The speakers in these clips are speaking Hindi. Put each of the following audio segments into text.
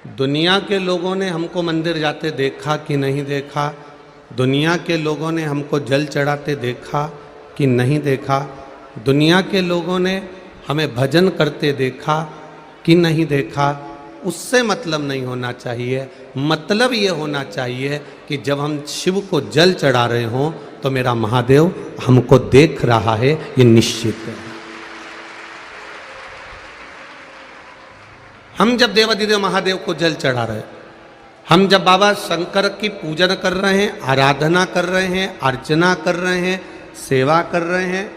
दुनिया के लोगों ने हमको मंदिर जाते देखा कि नहीं देखा, दुनिया के लोगों ने हमको जल चढ़ाते देखा कि नहीं देखा, दुनिया के लोगों ने हमें भजन करते देखा कि नहीं देखा, उससे मतलब नहीं होना चाहिए। मतलब ये होना चाहिए कि जब हम शिव को जल चढ़ा रहे हों तो मेरा महादेव हमको देख रहा है, ये निश्चित है। हम जब देवाधिदेव महादेव को जल चढ़ा रहे, हम जब बाबा शंकर की पूजन कर रहे हैं, आराधना कर रहे हैं, अर्चना कर रहे हैं, सेवा कर रहे हैं,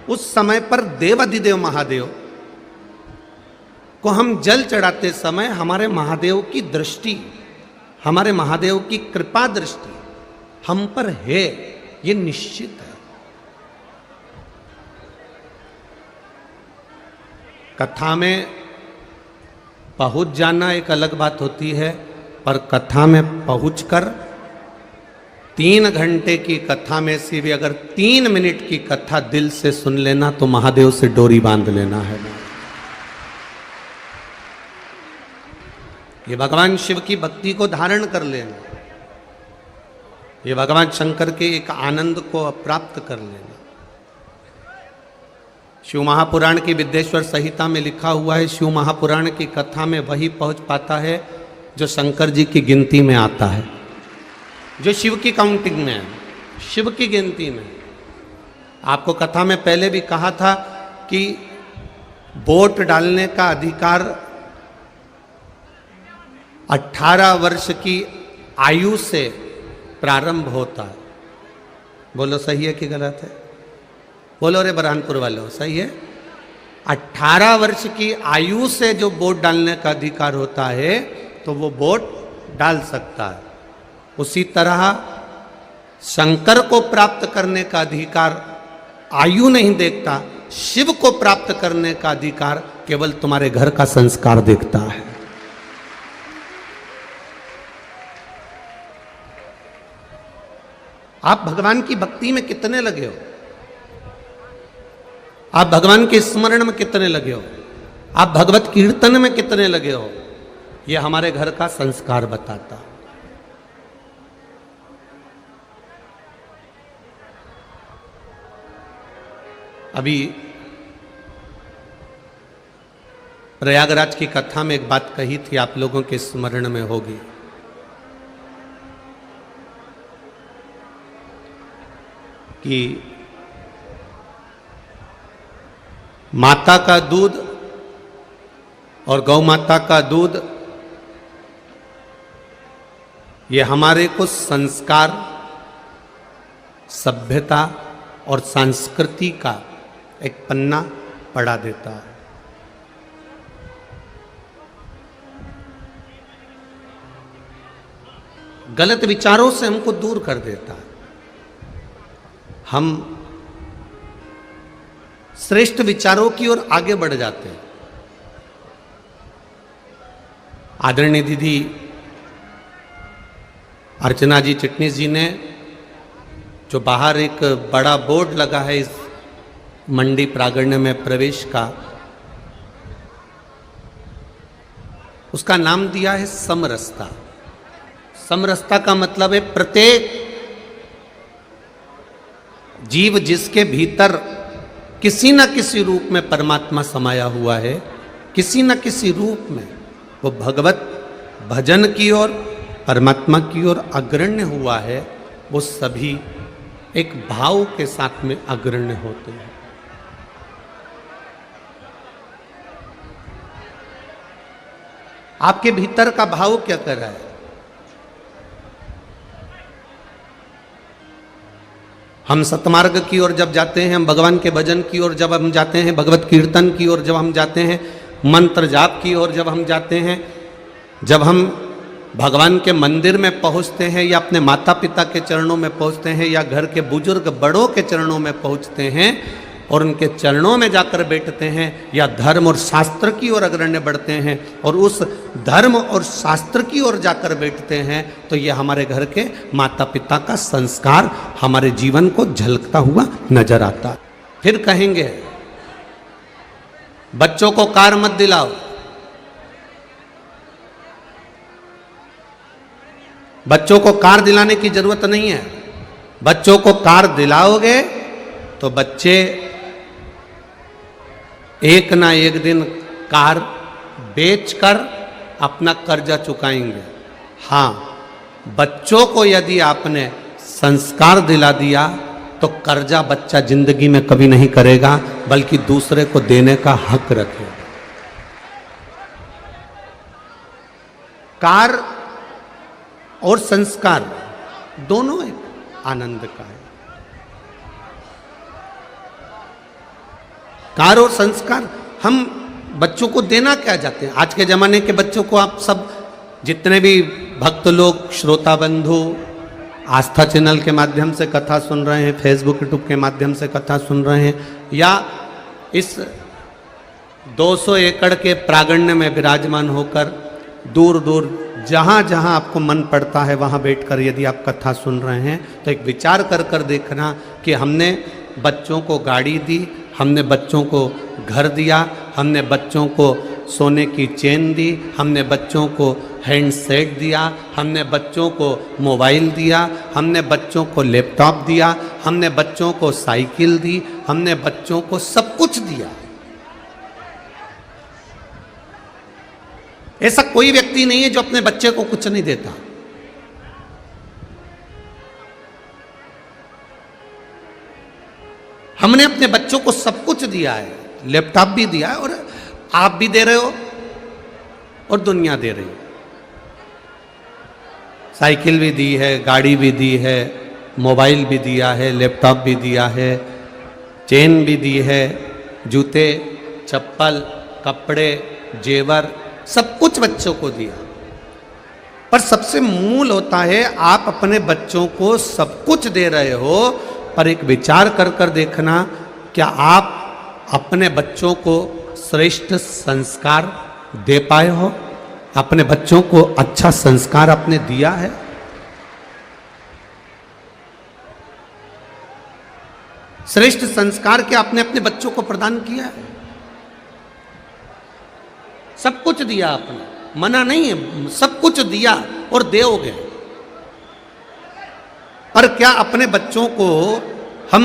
उस समय पर देवाधिदेव महादेव को हम जल चढ़ाते समय हमारे महादेव की दृष्टि, हमारे महादेव की कृपा दृष्टि हम पर है, ये निश्चित है। कथा में पहुंच जाना एक अलग बात होती है, पर कथा में पहुंचकर 3 घंटे की कथा में से भी अगर 3 मिनट की कथा दिल से सुन लेना तो महादेव से डोरी बांध लेना है। ये भगवान शिव की भक्ति को धारण कर लेना, ये भगवान शंकर के एक आनंद को प्राप्त कर लेना। शिव महापुराण की विद्येश्वर संहिता में लिखा हुआ है, शिव महापुराण की कथा में वही पहुंच पाता है जो शंकर जी की गिनती में आता है, जो शिव की काउंटिंग में है, शिव की गिनती में। आपको कथा में पहले भी कहा था कि वोट डालने का अधिकार 18 वर्ष की आयु से प्रारंभ होता है। बोलो सही है कि गलत है? बोलो रे बरहानपुर वालों, सही है। 18 वर्ष की आयु से जो वोट डालने का अधिकार होता है तो वो वोट डाल सकता है। उसी तरह शंकर को प्राप्त करने का अधिकार आयु नहीं देखता, शिव को प्राप्त करने का अधिकार केवल तुम्हारे घर का संस्कार देखता है। आप भगवान की भक्ति में कितने लगे हो, आप भगवान के स्मरण में कितने लगे हो, आप भगवत कीर्तन में कितने लगे हो, यह हमारे घर का संस्कार बताता है। अभी प्रयागराज की कथा में एक बात कही थी, आप लोगों के स्मरण में होगी कि माता का दूध और गौ माता का दूध ये हमारे को संस्कार, सभ्यता और संस्कृति का एक पन्ना पढ़ा देता है। गलत विचारों से हमको दूर कर देता है। हम श्रेष्ठ विचारों की ओर आगे बढ़ जाते हैं। आदरणीय दीदी अर्चना जी चिटनीस जी ने जो बाहर एक बड़ा बोर्ड लगा है इस मंडी प्रांगण में प्रवेश का, उसका नाम दिया है समरसता। समरसता का मतलब है प्रत्येक जीव जिसके भीतर किसी न किसी रूप में परमात्मा समाया हुआ है, किसी न किसी रूप में वो भगवत भजन की ओर, परमात्मा की ओर अग्रण्य हुआ है, वो सभी एक भाव के साथ में अग्रण्य होते हैं। आपके भीतर का भाव क्या कर रहा है? हम सतमार्ग की ओर जब जाते हैं, हम भगवान के भजन की ओर जब हम जाते हैं, भगवत कीर्तन की ओर जब हम जाते हैं, मंत्र जाप की ओर जब हम जाते हैं, जब हम भगवान के मंदिर में पहुंचते हैं या अपने माता पिता के चरणों में पहुंचते हैं या घर के बुजुर्ग बड़ों के चरणों में पहुंचते हैं और उनके चरणों में जाकर बैठते हैं या धर्म और शास्त्र की ओर अग्रण्य बढ़ते हैं और उस धर्म और शास्त्र की ओर जाकर बैठते हैं, तो ये हमारे घर के माता पिता का संस्कार हमारे जीवन को झलकता हुआ नजर आता। फिर कहेंगे बच्चों को कार मत दिलाओ, बच्चों को कार दिलाने की जरूरत नहीं है। बच्चों को कार दिलाओगे तो बच्चे एक ना एक दिन कार बेचकर अपना कर्जा चुकाएंगे। हाँ, बच्चों को यदि आपने संस्कार दिला दिया तो कर्जा बच्चा जिंदगी में कभी नहीं करेगा, बल्कि दूसरे को देने का हक रखेगा। कार और संस्कार दोनों एक आनंद का है। कार और संस्कार हम बच्चों को देना क्या चाहते हैं? आज के जमाने के बच्चों को आप सब जितने भी भक्त लोग, श्रोता बंधु आस्था चैनल के माध्यम से कथा सुन रहे हैं, फेसबुक यूट्यूब के माध्यम से कथा सुन रहे हैं, या इस 200 एकड़ के प्रांगण में विराजमान होकर दूर दूर जहाँ जहाँ आपको मन पड़ता है वहाँ बैठकर यदि आप कथा सुन रहे हैं, तो एक विचार कर कर देखना कि हमने बच्चों को गाड़ी दी, हमने बच्चों को घर दिया, हमने बच्चों को सोने की चेन दी, हमने बच्चों को हैंडसेट दिया, हमने बच्चों को मोबाइल दिया, हमने बच्चों को लैपटॉप दिया, हमने बच्चों को साइकिल दी, हमने बच्चों को सब कुछ दिया। ऐसा कोई व्यक्ति नहीं है जो अपने बच्चे को कुछ नहीं देता। हमने अपने बच्चों को सब कुछ दिया है, लैपटॉप भी दिया है, और आप भी दे रहे हो और दुनिया दे रही है। साइकिल भी दी है, गाड़ी भी दी है, मोबाइल भी दिया है, लैपटॉप भी दिया है, चेन भी दी है, जूते, चप्पल, कपड़े, जेवर, सब कुछ बच्चों को दिया। पर सबसे मूल होता है, आप अपने बच्चों को सब कुछ दे रहे हो, पर एक विचार कर कर देखना, क्या आप अपने बच्चों को श्रेष्ठ संस्कार दे पाए हो? अपने बच्चों को अच्छा संस्कार आपने दिया है? श्रेष्ठ संस्कार क्या आपने अपने बच्चों को प्रदान किया है? सब कुछ दिया आपने, मना नहीं है, सब कुछ दिया और दोगे। पर क्या अपने बच्चों को हम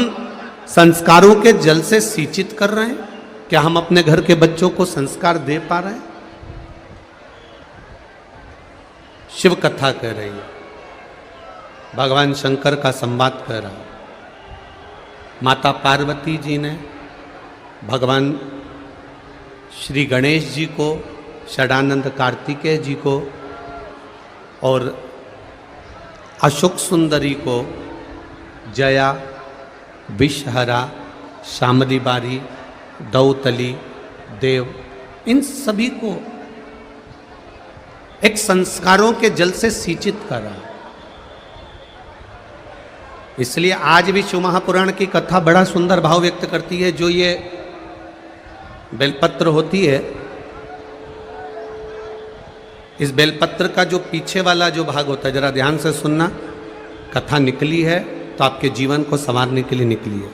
संस्कारों के जल से सिंचित कर रहे हैं? क्या हम अपने घर के बच्चों को संस्कार दे पा रहे हैं? शिव कथा कह रही है, भगवान शंकर का संवाद कह रहा है। माता पार्वती जी ने भगवान श्री गणेश जी को, षडानंद कार्तिकेय जी को और अशोक सुंदरी को जया, विषहरा, शामली बारी, दौतली, देव, इन सभी को एक संस्कारों के जल से सिंचित करा। इसलिए आज भी शिव महापुराण की कथा बड़ा सुंदर भाव व्यक्त करती है। जो ये बेलपत्र होती है, इस बेलपत्र का जो पीछे वाला जो भाग होता है, जरा ध्यान से सुनना, कथा निकली है तो आपके जीवन को संवारने के लिए निकली है।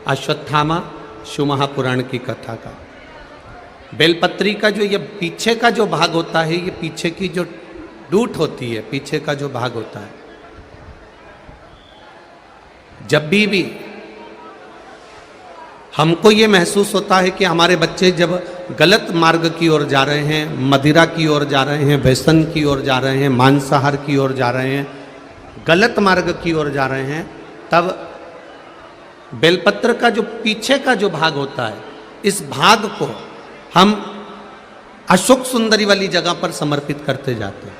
अश्वत्थामा शिव महापुराण की कथा का बेलपत्री का जो ये पीछे का जो भाग होता है, ये पीछे की जो डूट होती है, पीछे का जो भाग होता है, जब भी हमको ये महसूस होता है कि हमारे बच्चे जब गलत मार्ग की ओर जा रहे हैं, मदिरा की ओर जा रहे हैं, व्यसन की ओर जा रहे हैं, मांसाहार की ओर जा रहे हैं, गलत मार्ग की ओर जा रहे हैं, तब बेलपत्र का जो पीछे का जो भाग होता है, इस भाग को हम अशोक सुंदरी वाली जगह पर समर्पित करते जाते हैं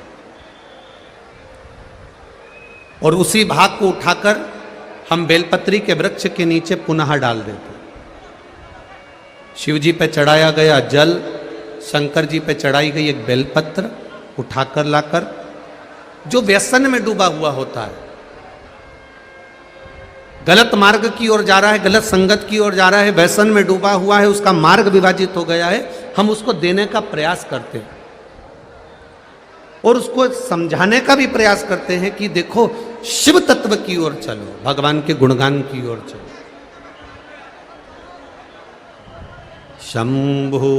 और उसी भाग को उठाकर हम बेलपत्री के वृक्ष के नीचे पुनः डाल देते हैं। शिव जी पे चढ़ाया गया जल, शंकर जी पे चढ़ाई गई एक बेलपत्र उठाकर लाकर, जो व्यसन में डूबा हुआ होता है, गलत मार्ग की ओर जा रहा है, गलत संगत की ओर जा रहा है, व्यसन में डूबा हुआ है, उसका मार्ग विभाजित हो गया है, हम उसको देने का प्रयास करते हैं और उसको समझाने का भी प्रयास करते हैं कि देखो शिव तत्व की ओर चलो, भगवान के गुणगान की ओर चलो। शंभु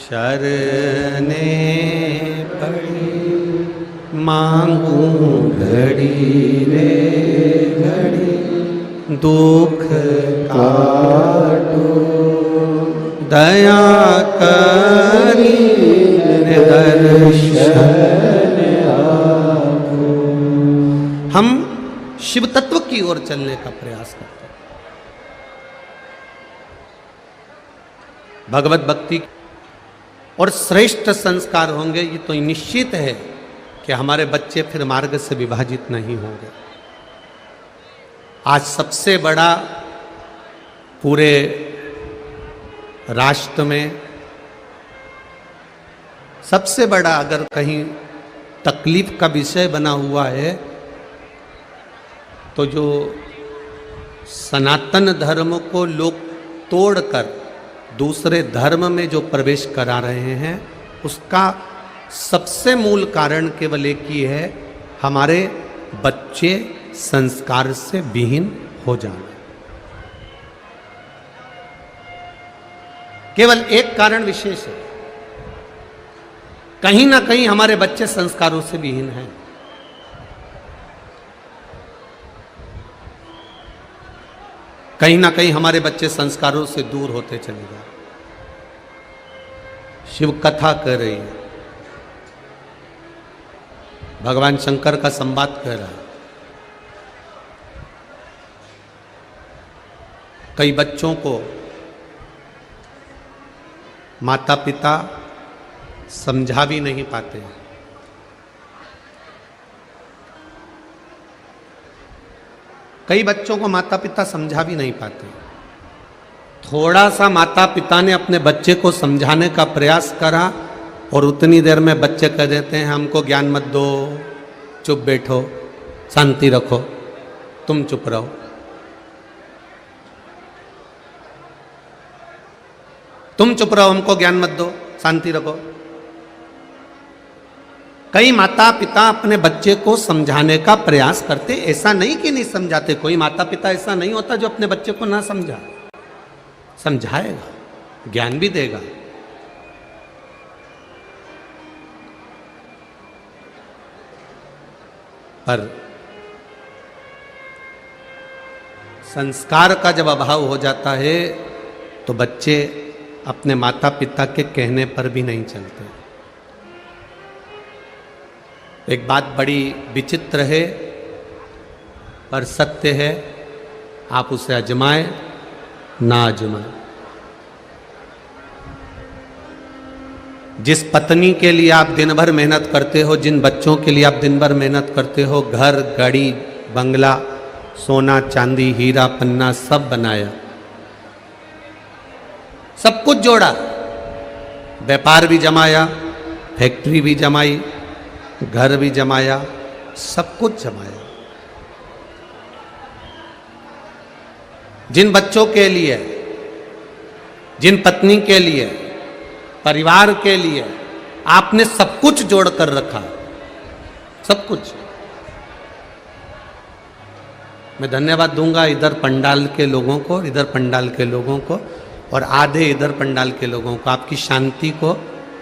शरणे पड़ी मांगू घड़ी रे घड़ी दुख काटो दया करी दर्शन आपो। हम शिव तत्व की ओर चलने का प्रयास करते हैं। भगवत भक्ति और श्रेष्ठ संस्कार होंगे, ये तो निश्चित है कि हमारे बच्चे फिर मार्ग से विभाजित नहीं होंगे। आज सबसे बड़ा पूरे राष्ट्र में सबसे बड़ा अगर कहीं तकलीफ का विषय बना हुआ है तो जो सनातन धर्म को लोग तोड़कर दूसरे धर्म में जो प्रवेश करा रहे हैं, उसका सबसे मूल कारण केवल एक ही है, हमारे बच्चे संस्कार से विहीन हो जाना। केवल एक कारण विशेष है, कहीं ना कहीं हमारे बच्चे संस्कारों से विहीन हैं। कहीं ना कहीं हमारे बच्चे संस्कारों से दूर होते चले गए। शिव कथा कर रही है, भगवान शंकर का संवाद कर रहा है। कई बच्चों को माता पिता समझा भी नहीं पाते हैं। कई बच्चों को माता पिता समझा भी नहीं पाते। थोड़ा सा माता पिता ने अपने बच्चे को समझाने का प्रयास करा और उतनी देर में बच्चे कह देते हैं हमको ज्ञान मत दो, चुप बैठो, शांति रखो, तुम चुप रहो। तुम चुप रहो, हमको ज्ञान मत दो, शांति रखो। कई माता पिता अपने बच्चे को समझाने का प्रयास करते, ऐसा नहीं कि नहीं समझाते। कोई माता पिता ऐसा नहीं होता जो अपने बच्चे को ना समझाएगा, ज्ञान भी देगा। पर संस्कार का जब अभाव हो जाता है तो बच्चे अपने माता पिता के कहने पर भी नहीं चलते। एक बात बड़ी विचित्र है पर सत्य है, आप उसे आजमाएं ना आजमाएं। जिस पत्नी के लिए आप दिन भर मेहनत करते हो, जिन बच्चों के लिए आप दिन भर मेहनत करते हो, घर, गाड़ी, बंगला, सोना चांदी, हीरा पन्ना सब बनाया, सब कुछ जोड़ा, व्यापार भी जमाया, फैक्ट्री भी जमाई, घर भी जमाया, सब कुछ जमाया। जिन बच्चों के लिए, जिन पत्नी के लिए, परिवार के लिए आपने सब कुछ जोड़ कर रखा, सब कुछ। मैं धन्यवाद दूंगा इधर पंडाल के लोगों को, इधर पंडाल के लोगों को और आधे इधर पंडाल के लोगों को, आपकी शांति को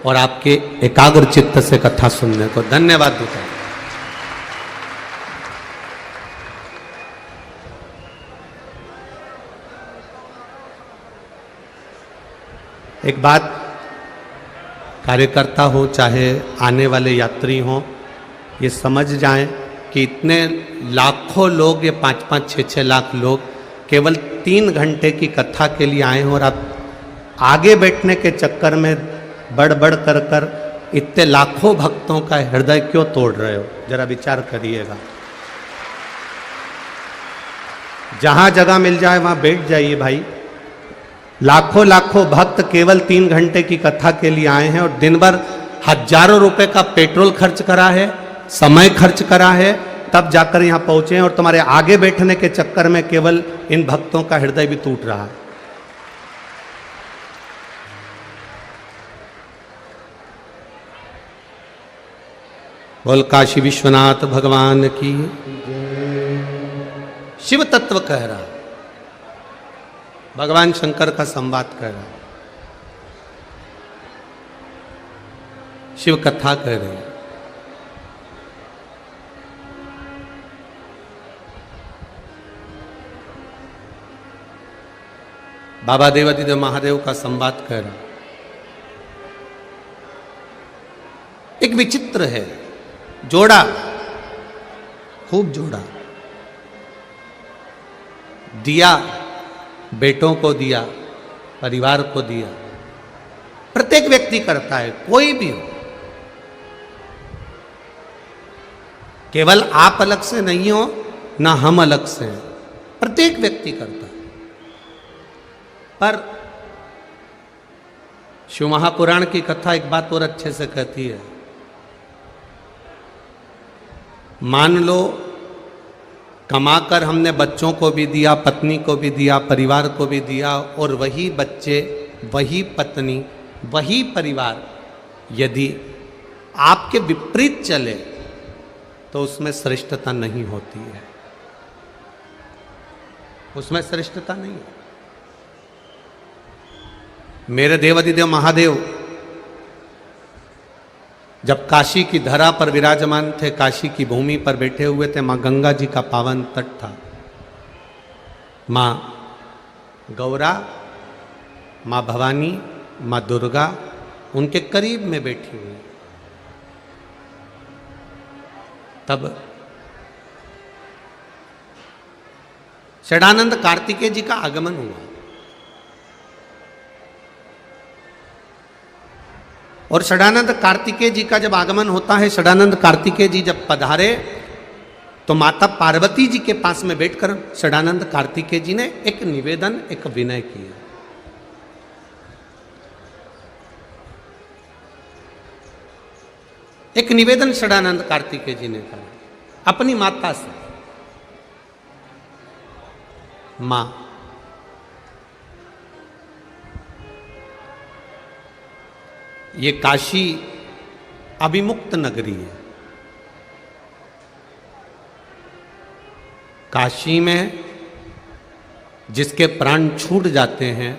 और आपके एकाग्र चित्त से कथा सुनने को धन्यवाद दूंगा। एक बात, कार्यकर्ता हो चाहे आने वाले यात्री हों, ये समझ जाएं कि इतने लाखों लोग, ये 5-5, 6-6 लाख लोग केवल 3 घंटे की कथा के लिए आए हैं और आप आगे बैठने के चक्कर में बढ़ बढ़ कर कर इतने लाखों भक्तों का हृदय क्यों तोड़ रहे हो? जरा विचार करिएगा। जहां जगह मिल जाए वहां बैठ जाइए भाई। लाखों लाखों भक्त केवल 3 घंटे की कथा के लिए आए हैं और दिन भर हजारों रुपए का पेट्रोल खर्च करा है, समय खर्च करा है, तब जाकर यहां पहुंचे हैं और तुम्हारे आगे बैठने के चक्कर में केवल इन भक्तों का हृदय भी टूट रहा है। बोल काशी विश्वनाथ भगवान की। शिव तत्व कह रहा, भगवान शंकर का संवाद कह रहा, शिव कथा कह रहे। बाबा देवादिदेव महादेव का संवाद कर रहा। एक विचित्र है, जोड़ा, खूब जोड़ा, दिया, बेटों को दिया, परिवार को दिया। प्रत्येक व्यक्ति करता है, कोई भी हो, केवल आप अलग से नहीं हो ना हम अलग से हैं, प्रत्येक व्यक्ति करता है। पर शिव महापुराण की कथा एक बात और अच्छे से कहती है, मान लो कमाकर हमने बच्चों को भी दिया, पत्नी को भी दिया, परिवार को भी दिया, और वही बच्चे, वही पत्नी, वही परिवार यदि आपके विपरीत चले तो उसमें श्रेष्ठता नहीं होती है, उसमें श्रेष्ठता नहीं है। मेरे देवादिदेव महादेव जब काशी की धरा पर विराजमान थे, काशी की भूमि पर बैठे हुए थे, मां गंगा जी का पावन तट था, मां गौरा, मां भवानी, मां दुर्गा उनके करीब में बैठी हुई। तब षडानंद कार्तिकेय जी का आगमन हुआ, और षडानंद कार्तिकेय जी का जब आगमन होता है, षडानंद कार्तिकेय जी जब पधारे तो माता पार्वती जी के पास में बैठकर षडानंद कार्तिकेय जी ने एक निवेदन, एक विनय किया। एक निवेदन षडानंद कार्तिकेय जी ने करा अपनी माता से, मां, ये काशी अभिमुक्त नगरी है, काशी में जिसके प्राण छूट जाते हैं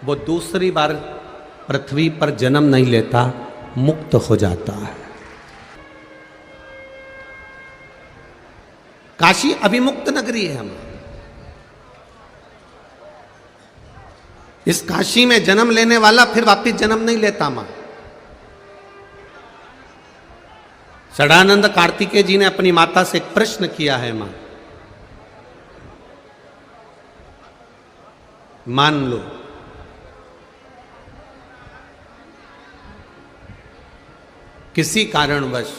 वो दूसरी बार पृथ्वी पर जन्म नहीं लेता, मुक्त हो जाता है। काशी अभिमुक्त नगरी है हम। इस काशी में जन्म लेने वाला फिर वापिस जन्म नहीं लेता। मां षडानंद कार्तिकेय जी ने अपनी माता से एक प्रश्न किया है, मां मान लो किसी कारणवश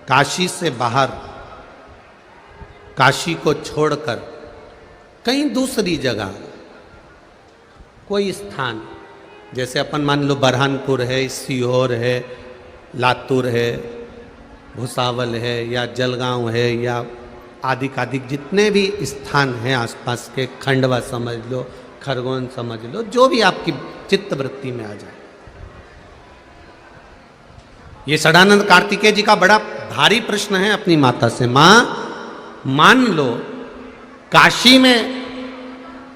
काशी से बाहर, काशी को छोड़कर कहीं दूसरी जगह कोई स्थान, जैसे अपन मान लो बरहानपुर है, सीहोर है, लातूर है, भुसावल है, या जलगांव है, या आदिक जितने भी स्थान हैं आसपास के, खंडवा समझ लो, खरगोन समझ लो, जो भी आपकी चित्तवृत्ति में आ जाए। ये षडानंद कार्तिकेय जी का बड़ा भारी प्रश्न है अपनी माता से, मां मान लो काशी में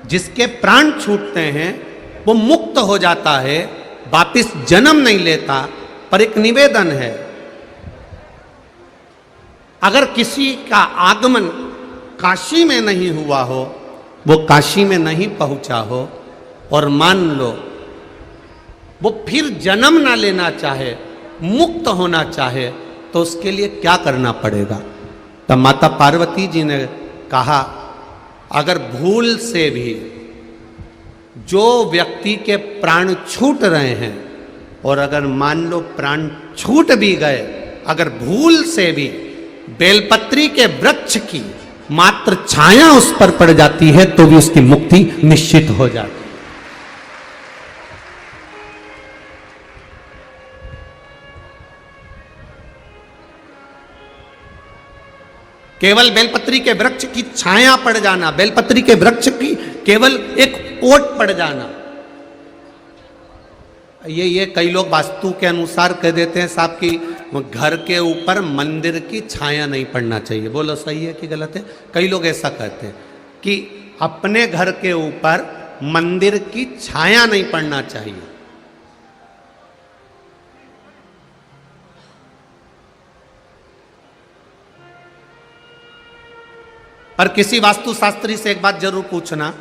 जिसके प्राण छूटते हैं वो मुक्त हो जाता है, वापिस जन्म नहीं लेता, पर एक निवेदन है, अगर किसी का आगमन काशी में नहीं हुआ हो, वो काशी में नहीं पहुंचा हो, और मान लो वो फिर जन्म ना लेना चाहे, मुक्त होना चाहे, तो उसके लिए क्या करना पड़ेगा? तब माता पार्वती जी ने कहा, अगर भूल से भी जो व्यक्ति के प्राण छूट रहे हैं, और अगर मान लो प्राण छूट भी गए, अगर भूल से भी बेलपत्री के वृक्ष की मात्र छाया उस पर पड़ जाती है, तो भी उसकी मुक्ति निश्चित हो जाती है। केवल बेलपत्री के वृक्ष की छाया पड़ जाना, बेलपत्री के वृक्ष की केवल एक ओट पड़ जाना, ये कई लोग वास्तु के अनुसार कह देते हैं साहब कि घर के ऊपर मंदिर की छाया नहीं पड़ना चाहिए। बोलो सही है कि गलत है? कई लोग ऐसा कहते हैं कि अपने घर के ऊपर मंदिर की छाया नहीं पड़ना चाहिए। पर किसी वास्तुशास्त्री से एक बात जरूर पूछना,